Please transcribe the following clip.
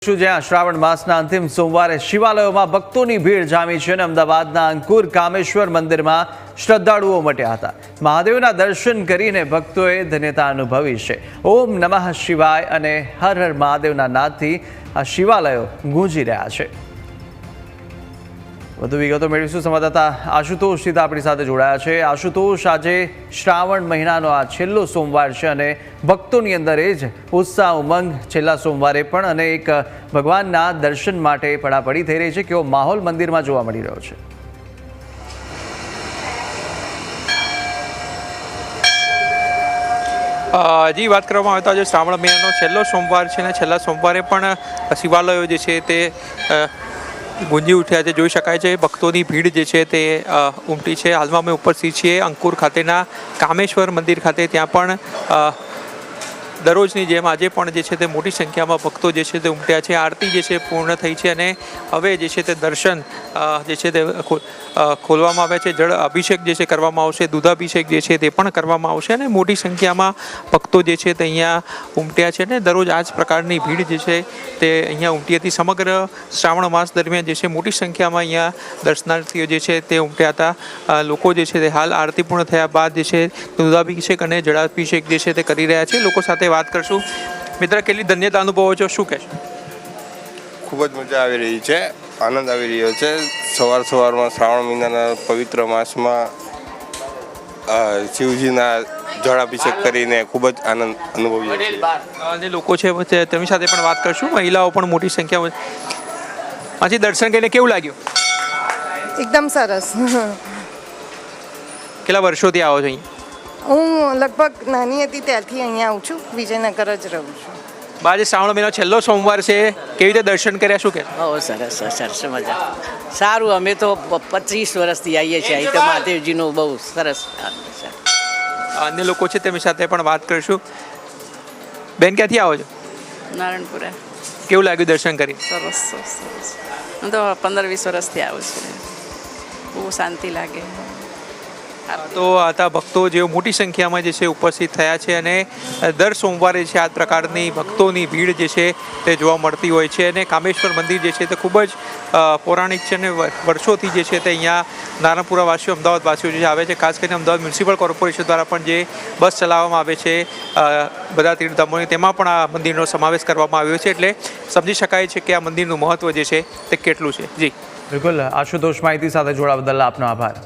જ્યાં શ્રાવણ માસના અંતિમ સોમવારે શિવાલયોમાં ભક્તોની ભીડ જામી છે અને અમદાવાદના અંકુર કામેશ્વર મંદિરમાં શ્રદ્ધાળુઓ ઉમટ્યા હતા। મહાદેવના દર્શન કરીને ભક્તોએ ધન્યતા અનુભવી છે। ઓમ નમઃ શિવાય અને હર હર મહાદેવના નાદથી આ શિવાલયો ગૂંજી રહ્યા છે। વધુ વિગતો મેળવીશું। સંવાદદાતા આશુતોષ સીધા આપણી સાથે જોડાયા છે। આશુતોષ, આજે શ્રાવણ મહિનાનો આ છેલ્લો સોમવાર છે અને ભક્તોની અંદર એ જ ઉત્સાહ ઉમંગ છેલ્લા સોમવારે પણ અને એક ભગવાનના દર્શન માટે પડાપડી થઈ રહી છે। કેવો માહોલ મંદિરમાં જોવા મળી રહ્યો છે? હજી વાત કરવામાં આવે તો આજે શ્રાવણ મહિનાનો છેલ્લો સોમવાર છે અને છેલ્લા સોમવારે પણ શિવાલયો જે છે તે ગુંજી ઉઠ્યા છે। જોઈ શકાય છે ભક્તોની ભીડ જે છે તે ઉમટી છે। હાલમાં અમે ઉપસ્થિત છીએ અંકુર ખાતેના કામેશ્વર મંદિર ખાતે। ત્યાં પણ દરરોજની જેમ આજે પણ જે છે તે મોટી સંખ્યામાં ભક્તો જે છે તે ઉમટ્યા છે। આરતી જે છે પૂર્ણ થઈ છે અને હવે જે છે તે દર્શન જે છે તે ખોલવામાં આવ્યા છે। જળ અભિષેક જે છે કરવામાં આવશે, દૂધાભિષેક જે છે તે પણ કરવામાં આવશે અને મોટી સંખ્યામાં ભક્તો જે છે તે અહીંયા ઉમટ્યા છે અને દરરોજ આ જ પ્રકારની ભીડ જે છે તે અહીંયા ઉમટી હતી। સમગ્ર શ્રાવણ માસ દરમિયાન જે છે મોટી સંખ્યામાં અહીંયા દર્શનાર્થીઓ જે છે તે ઉમટ્યા હતા। લોકો જે છે તે હાલ આરતી પૂર્ણ થયા બાદ જે છે દૂધાભિષેક અને જળાભિષેક જે છે તે કરી રહ્યા છે। લોકો સાથે વાત કરશું। મિત્ર, કેટલી ધન્યતા અનુભવો છો, શું કહેશો? ખૂબ જ મજા આવી રહી છે, આનંદ આવી રહ્યો છે। સવારમાં શ્રાવણ મહિનાના પવિત્ર માસમાં શિવજીના જળાભિષેક કરીને ખૂબ જ આનંદ અનુભવીએ છીએ। અને લોકો છે તેમની સાથે પણ વાત કરશું। મહિલાઓ પણ મોટી સંખ્યામાં। આજે દર્શન કરીને કેવું લાગ્યું? એકદમ સરસ। કેટલા વર્ષોથી આવો છો અહીં? હું લગભગ નાની હતી ત્યારથી અહીંયા આવું છું, વિજયનગર જ રહું છું। આજે શ્રાવણ મહિનો છેલ્લો સોમવાર છે, કેવી રીતે દર્શન કર્યા, શું કે? બહુ સરસ સરસ, મજા સારું। અમે તો 25 વર્ષથી આવીએ છીએ અહીં, તો મહાદેવજીનું બહુ સરસ। અન્ય લોકો છે તેમની સાથે પણ વાત કરીશું। બેન, ક્યાંથી આવો છો? નારાયણપુરા। કેવું લાગ્યું દર્શન કરી? સરસ સરસ। હું તો 15-20 વર્ષથી આવું છું, બહુ શાંતિ લાગે। તો આતા ભક્તો જેઓ મોટી સંખ્યામાં જે છે ઉપસ્થિત થયા છે અને દર સોમવારે છે આ પ્રકારની ભક્તોની ભીડ જે છે તે જોવા મળતી હોય છે। અને કામેશ્વર મંદિર જે છે તે ખૂબ જ પૌરાણિક છે અને વર્ષોથી જે છે તે અહીંયા નારણપુરા વાસીઓ, અમદાવાદ વાસીઓ જે આવે છે, ખાસ કરીને અમદાવાદ મ્યુનિસિપલ કોર્પોરેશન દ્વારા પણ જે બસ ચલાવવામાં આવે છે બધા તીર્થધામોની, તેમાં પણ આ મંદિરનો સમાવેશ કરવામાં આવ્યો છે। એટલે સમજી શકાય છે કે આ મંદિરનું મહત્ત્વ જે છે તે કેટલું છે। જી બિલકુલ આશુતોષ, માહિતી સાથે જોડાવા બદલ આપનો આભાર।